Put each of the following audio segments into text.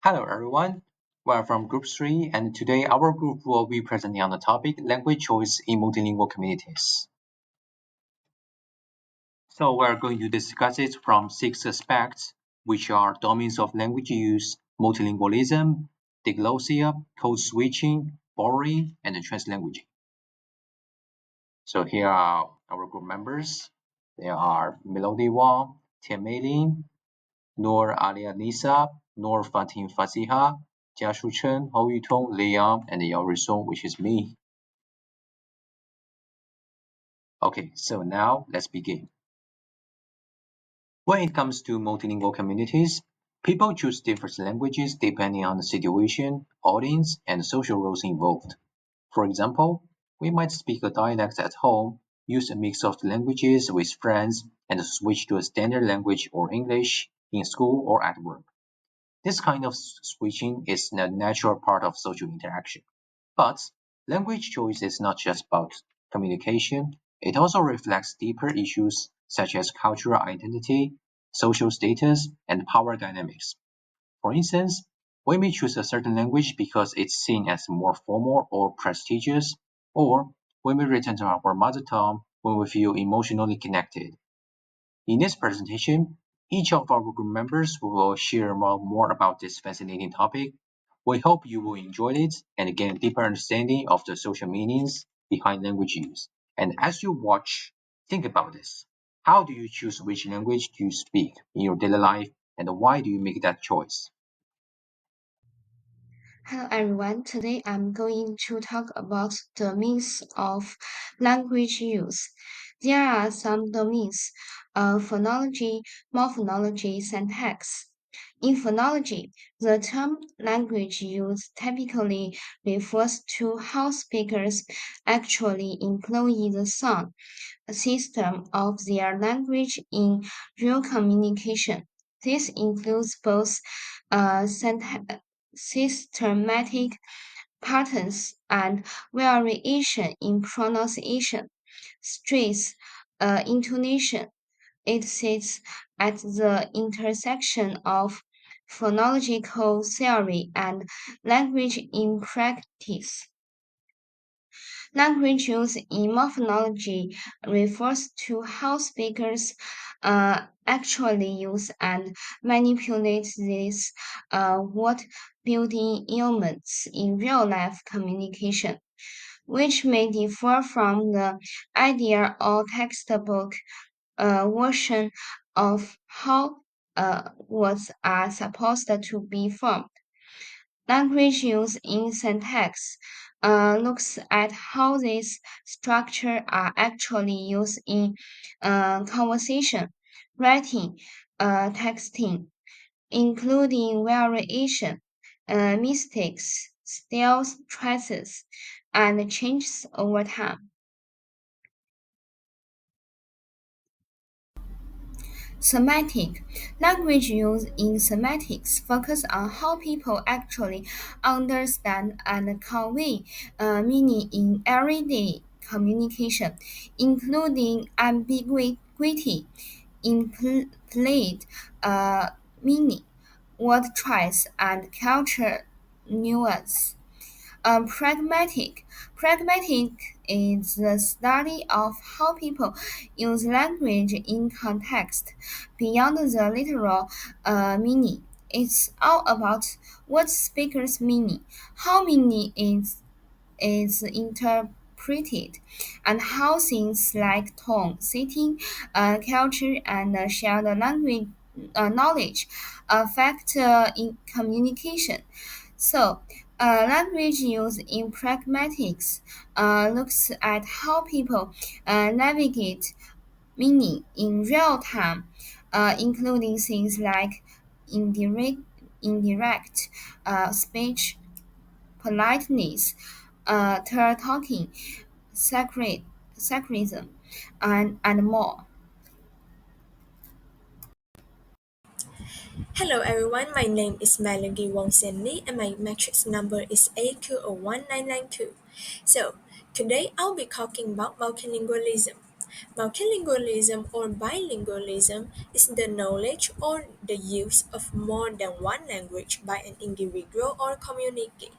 Hello everyone, we're from Group 3 and today our group will be presenting on the topic language choice in multilingual communities. So we're going to discuss it from 6 aspects, which are domains of language use, multilingualism, diglossia, code switching, borrowing, and translanguaging. So here are our group members. They are Melody Wang, Tian Meilin, Noor Alia Nisa, Noor Fatin Fasiha, Jiashu Chen, Hou Yutong, Liang, and Yao Risong, which is me. Okay, so now let's begin. When it comes to multilingual communities, people choose different languages depending on the situation, audience, and social roles involved. For example, we might speak a dialect at home, use a mix of languages with friends, and switch to a standard language or English in school or at work. This kind of switching is a natural part of social interaction. But language choice is not just about communication, it also reflects deeper issues such as cultural identity, social status, and power dynamics. For instance, we may choose a certain language because it's seen as more formal or prestigious, or we may return to our mother tongue when we feel emotionally connected. In this presentation, each of our group members will share more about this fascinating topic. We hope you will enjoy it and gain a deeper understanding of the social meanings behind language use. And as you watch, think about this. How do you choose which language to speak in your daily life, and why do you make that choice? Hello everyone, today I'm going to talk about domains of language use. There are some domains, phonology, morphology, syntax. In phonology, the term language use typically refers to how speakers actually employ the sound system of their language in real communication. This includes both systematic patterns and variation in pronunciation, stress, intonation. It sits at the intersection of phonological theory and language in practice. Language use in morphology refers to how speakers actually use and manipulate these word building elements in real life communication, which may differ from the idea or textbook version of how words are supposed to be formed. Language use in syntax looks at how these structures are actually used in conversation, writing, texting, including variation, mistakes, style traces, and changes over time. Semantic language use in semantics focus on how people actually understand and convey meaning in everyday communication, including ambiguity, implied meaning, word choice, and culture nuance. Pragmatic. Pragmatic is the study of how people use language in context beyond the literal meaning. It's all about what speakers mean, how meaning is interpreted, and how things like tone, setting, culture, and shared language knowledge affect in communication. So, language use in pragmatics looks at how people navigate meaning in real time, including things like indirect, indirect speech, politeness, talking, sacrism, and more. Hello everyone, my name is Melody Wongsenli and my matrix number is AQ01992. So, today I'll be talking about multilingualism. Multilingualism or bilingualism is the knowledge or the use of more than one language by an individual or community.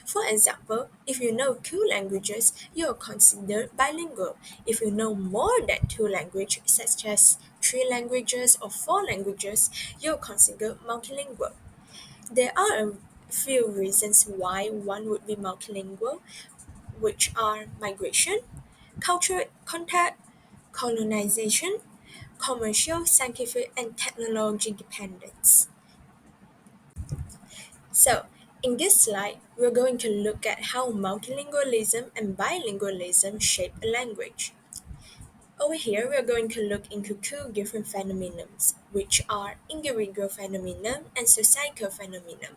For example, if you know two languages, you are considered bilingual. If you know more than two languages, such as three languages or four languages, you are considered multilingual. There are a few reasons why one would be multilingual, which are migration, cultural contact, colonization, commercial, scientific, and technology dependence. So, in this slide, we're going to look at how multilingualism and bilingualism shape a language. Over here, we're going to look into two different phenomena, which are individual phenomenon and societal phenomenon.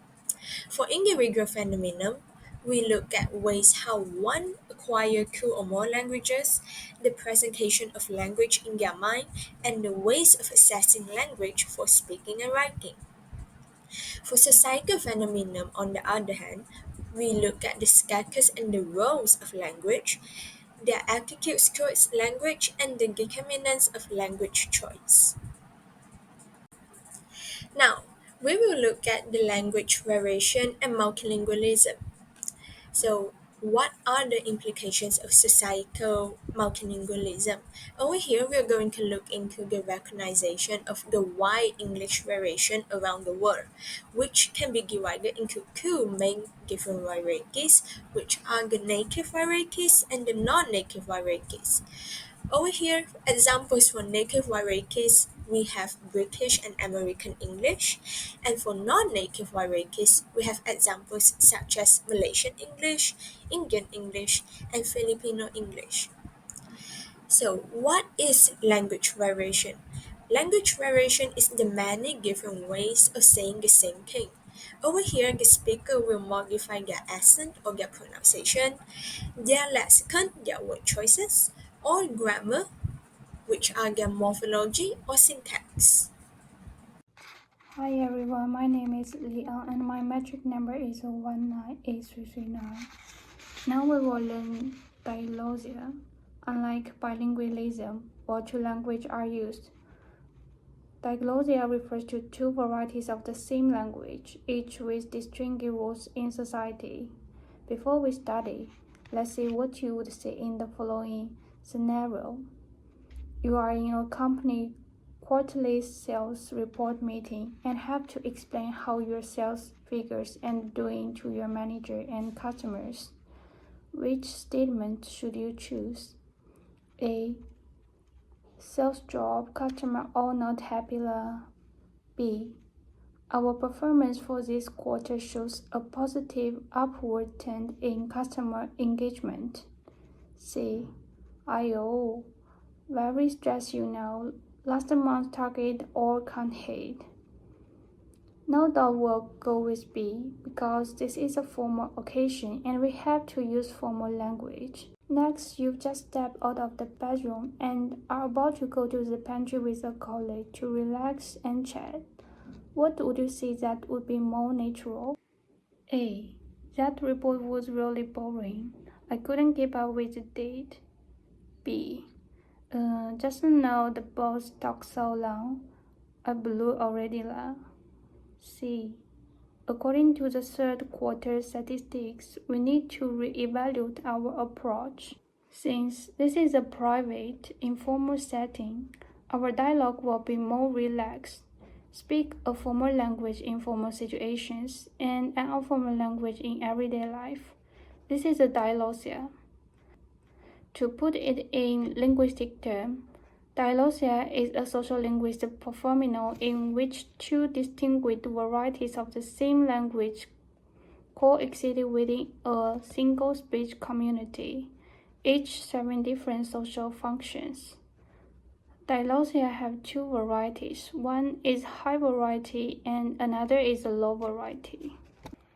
For individual phenomenon, we look at ways how one acquire two or more languages, the presentation of language in their mind, and the ways of assessing language for speaking and writing. For societal phenomenon, on the other hand, we look at the status and the roles of language, their attitudes towards language, and the determinants of language choice. Now, we will look at the language variation and multilingualism. So, what are the implications of societal multilingualism? Over here, we are going to look into the recognition of the wide English variation around the world, which can be divided into two main different varieties, which are the native varieties and the non-native varieties. Over here, examples for native varieties, we have British and American English, and for non-native varieties, we have examples such as Malaysian English, Indian English, and Filipino English. So, what is language variation? Language variation is the many different ways of saying the same thing. Over here, the speaker will modify their accent or their pronunciation, their lexicon, their word choices, or grammar, which are their morphology or syntax. Hi everyone, my name is Leon and my metric number is 198339. Now we will learn diglosia. Unlike bilingualism, where two languages are used, diglosia refers to two varieties of the same language, each with distinct roles in society. Before we study, let's see what you would say in the following scenario. You are in a company quarterly sales report meeting and have to explain how your sales figures and doing to your manager and customers. Which statement should you choose? A. Sales job, customer all not happy la. B. Our performance for this quarter shows a positive upward trend in customer engagement. C. IO. Very stressed you now. Last month's target all can't hit. Now that will go with B because this is a formal occasion and we have to use formal language. Next, you've just stepped out of the bedroom and are about to go to the pantry with a colleague to relax and chat. What would you say that would be more natural? A. That report was really boring. I couldn't keep up with the date. B. Just now the boss talked so long. I blew already lah. C. According to the third quarter statistics, we need to reevaluate our approach. Since this is a private, informal setting, our dialogue will be more relaxed. Speak a formal language in formal situations and an informal language in everyday life. This is a dialogia. To put it in linguistic terms, dialogia is a social-linguistic phenomenon in which two distinguished varieties of the same language coexist within a single speech community, each serving different social functions. Dialogia have two varieties. One is high variety and another is a low variety.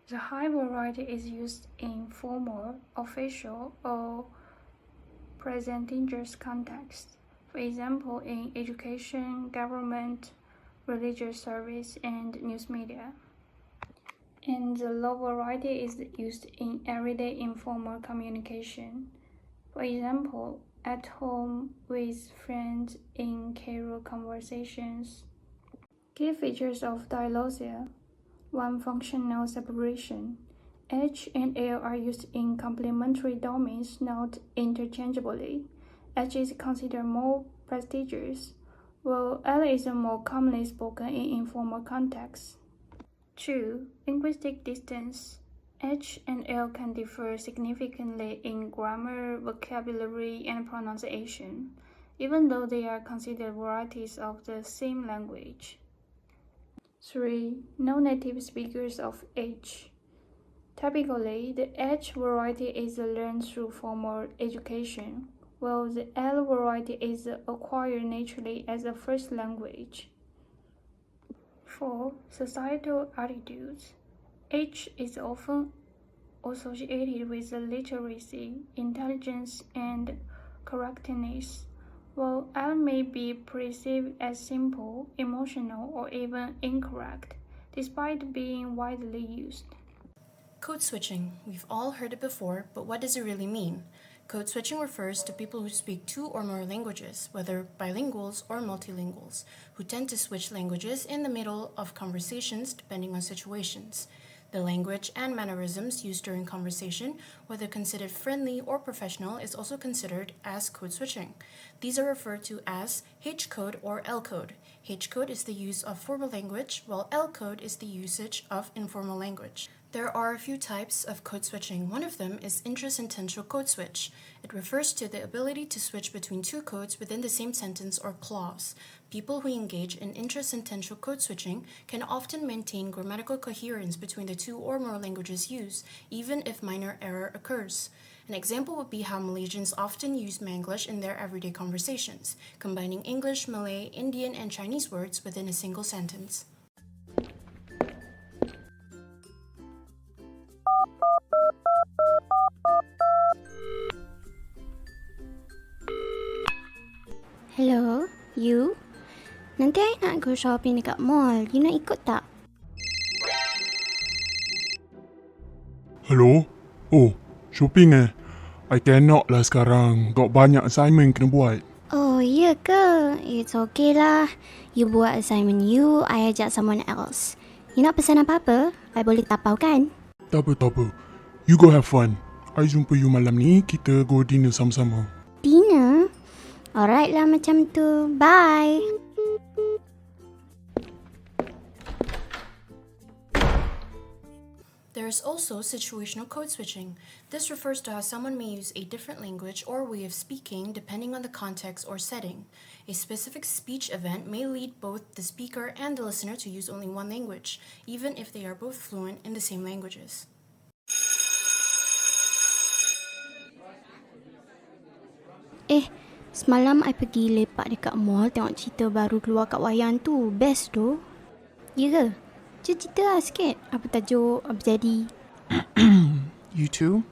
The high variety is used in formal, official, or present dangerous context, for example, in education, government, religious service, and news media. And the low variety is used in everyday informal communication. For example, at home, with friends, in casual conversations. Key features of dilosia. 1. Functional separation. H and L are used in complementary domains, not interchangeably. H is considered more prestigious, while L is more commonly spoken in informal contexts. 2. Linguistic distance. H and L can differ significantly in grammar, vocabulary, and pronunciation, even though they are considered varieties of the same language. 3. No native speakers of H. Typically, the H variety is learned through formal education, while the L variety is acquired naturally as a first language. 4. Societal attitudes. H is often associated with literacy, intelligence, and correctness, while L may be perceived as simple, emotional, or even incorrect, despite being widely used. Code switching. We've all heard it before, but what does it really mean? Code switching refers to people who speak two or more languages, whether bilinguals or multilinguals, who tend to switch languages in the middle of conversations depending on situations. The language and mannerisms used during conversation, whether considered friendly or professional, is also considered as code switching. These are referred to as H code or L code. H code is the use of formal language, while L code is the usage of informal language. There are a few types of code switching. One of them is intrasentential code switch. It refers to the ability to switch between two codes within the same sentence or clause. People who engage in intrasentential code switching can often maintain grammatical coherence between the two or more languages used, even if minor error occurs. An example would be how Malaysians often use Manglish in their everyday conversations, combining English, Malay, Indian, and Chinese words within a single sentence. Hello, you? Nanti I nak go shopping dekat mall. You nak ikut tak? Hello? Oh, shopping eh? I cannot lah sekarang. Got banyak assignment kena buat. Oh, ya ke? It's okay lah. You buat assignment you, I ajak someone else. You nak pesan apa-apa? I boleh tapau kan? Tak apa. You go have fun. I jumpa you malam ni, kita go dinner sama-sama. Dinner? Alright lah macam tu. Bye. There is also situational code switching. This refers to how someone may use a different language or way of speaking depending on the context or setting. A specific speech event may lead both the speaker and the listener to use only one language, even if they are both fluent in the same languages. Semalam I pergi lepak dekat mall tengok cerita baru keluar kat wayang tu. Best tu. Ya ke? Cerita lah sikit. Apa tajuk? Apa jadi? You too?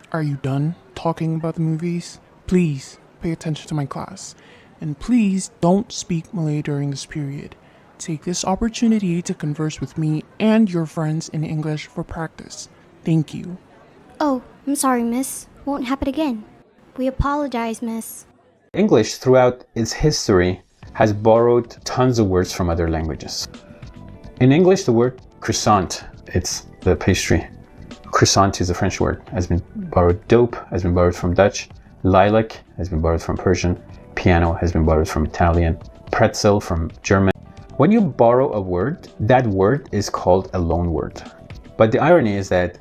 Are you done talking about the movies? Please pay attention to my class. And please don't speak Malay during this period. Take this opportunity to converse with me and your friends in English for practice. Thank you. Oh, I'm sorry, miss. Won't happen again. We apologize, miss. English, throughout its history, has borrowed tons of words from other languages. In English, the word croissant, it's the pastry. Croissant is a French word, has been borrowed. Dope has been borrowed from Dutch. Lilac has been borrowed from Persian. Piano has been borrowed from Italian. Pretzel from German. When you borrow a word, that word is called a loan word. But the irony is that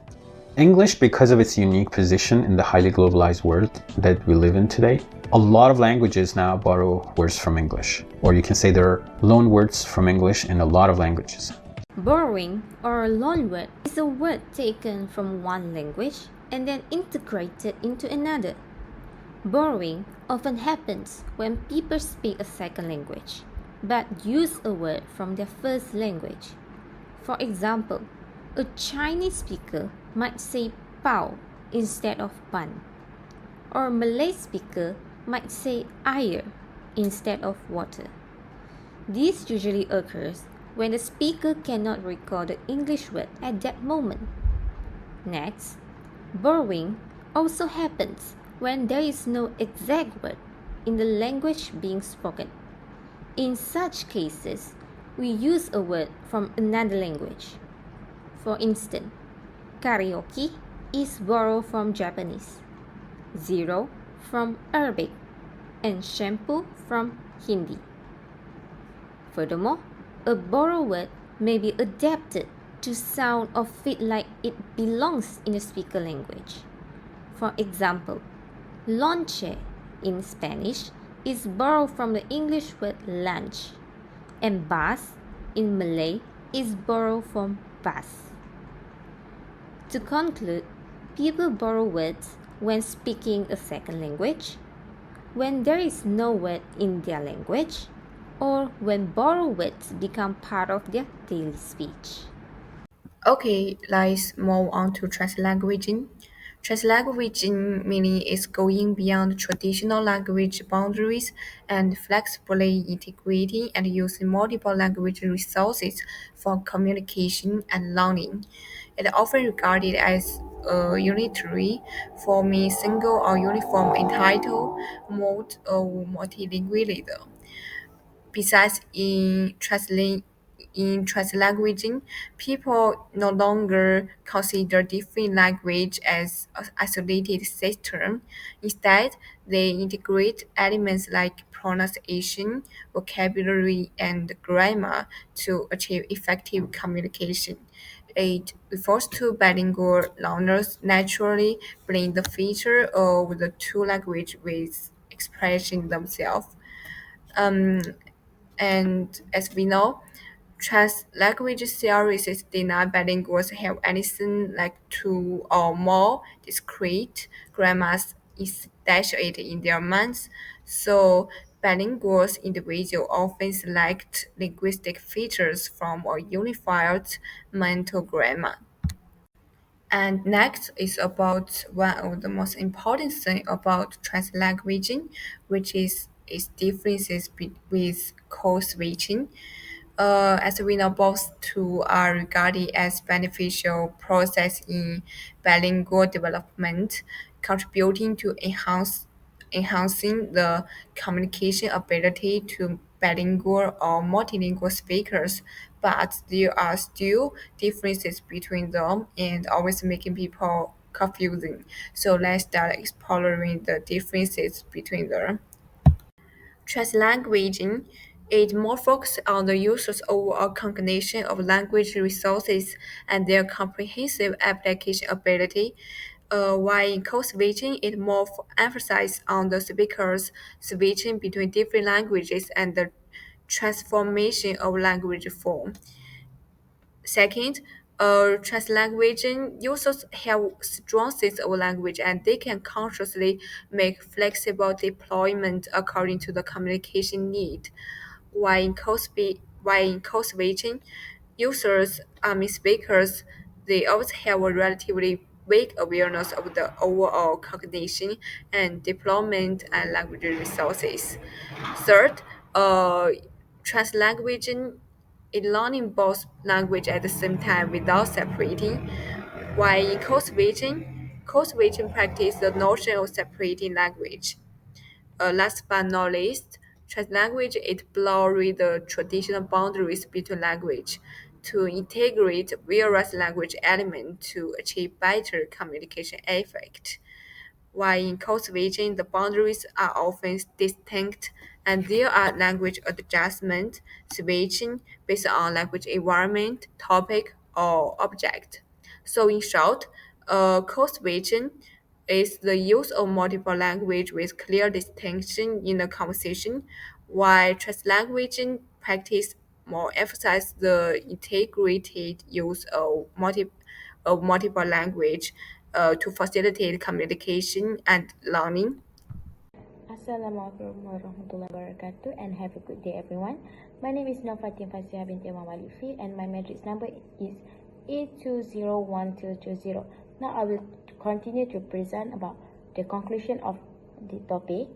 English, because of its unique position in the highly globalized world that we live in today, a lot of languages now borrow words from English. Or you can say there are loan words from English in a lot of languages. Borrowing or loan word is a word taken from one language and then integrated into another. Borrowing often happens when people speak a second language but use a word from their first language. For example, a Chinese speaker might say pao instead of pan, or a Malay speaker might say air instead of water. This usually occurs when the speaker cannot recall the English word at that moment. Next, borrowing also happens when there is no exact word in the language being spoken. In such cases, we use a word from another language. For instance, karaoke is borrowed from Japanese, zero from Arabic, and shampoo from Hindi. Furthermore, a borrowed word may be adapted to sound or feel like it belongs in the speaker language. For example, lonche in Spanish is borrowed from the English word lunch, and bus in Malay is borrowed from bus. To conclude, people borrow words when speaking a second language, when there is no word in their language, or when borrowed words become part of their daily speech. Okay, let's move on to translanguaging. Translanguaging meaning is going beyond traditional language boundaries and flexibly integrating and using multiple language resources for communication and learning. It is often regarded as a unitary, forming single or uniform entitled mode of multilingualism. Besides, in translanguaging, people no longer consider different language as an isolated system. Instead, they integrate elements like pronunciation, vocabulary, and grammar to achieve effective communication. It refers to bilingual learners naturally blend the feature of the two languages with expressing themselves. Um, and as we know, trans-language theories deny bilinguals have anything like two or more discrete grammars instantiated in their minds. So bilinguals individuals often select linguistic features from a unified mental grammar. And next is about one of the most important thing about translanguaging, which is its differences with code switching. As we know, both two are regarded as beneficial process in bilingual development, contributing to enhancing the communication ability to bilingual or multilingual speakers, but there are still differences between them and always making people confusing. So let's start exploring the differences between them. Translanguaging, it more focuses on the user's overall combination of language resources and their comprehensive application ability, while in code switching, it more emphasizes on the speakers switching between different languages and the transformation of language form. Second, translanguaging users have strong sense of language and they can consciously make flexible deployment according to the communication need. While in code switching, users, speakers, they always have a relatively vague awareness of the overall cognition and deployment and language resources. Third, translanguaging is learning both language at the same time without separating, while in code switching practice the notion of separating language. Last but not least, translanguage is blurring the traditional boundaries between language to integrate various language elements to achieve better communication effect. While in code switching, the boundaries are often distinct and there are language adjustment switching based on language environment, topic, or object. So in short, code switching is the use of multiple language with clear distinction in a conversation, while translanguaging practice more emphasize the integrated use of multiple language to facilitate communication and learning. Assalamualaikum warahmatullahi wabarakatuh and have a good day everyone. My name is Nafatin Fasihah binti Muhammad Lutfi and my matrix number is A201220. Now I will continue to present about the conclusion of the topic.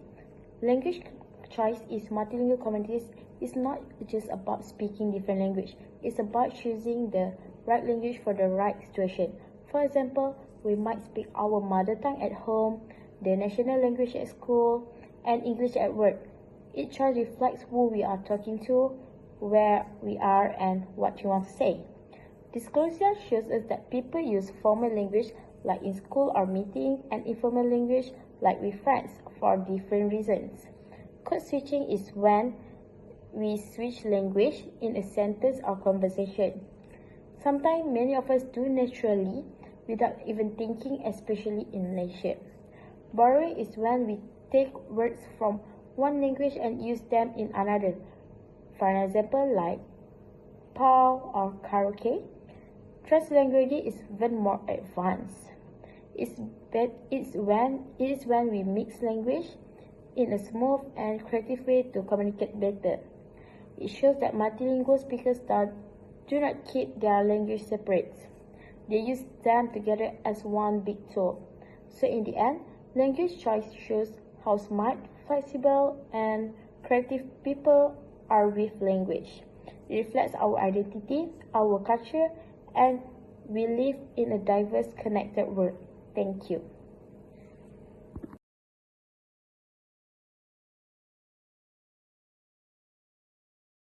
Language choice is multilingual communities is not just about speaking different language. It's about choosing the right language for the right situation. For example, we might speak our mother tongue at home, the national language at school, and English at work. Each choice reflects who we are talking to, where we are, and what we want to say. Disclosure shows us that people use formal language like in school or meeting and informal language like with friends for different reasons. Code switching is when we switch language in a sentence or conversation. Sometimes many of us do naturally without even thinking, especially in Malaysia. Borrowing is when we take words from one language and use them in another. For an example, like POW or karaoke. Trust language is even more advanced. It is when we mix language in a smooth and creative way to communicate better. It shows that multilingual speakers do not keep their language separate. They use them together as one big tool. So in the end, language choice shows how smart, flexible, and creative people are with language. It reflects our identity, our culture, and we live in a diverse, connected world. Thank you.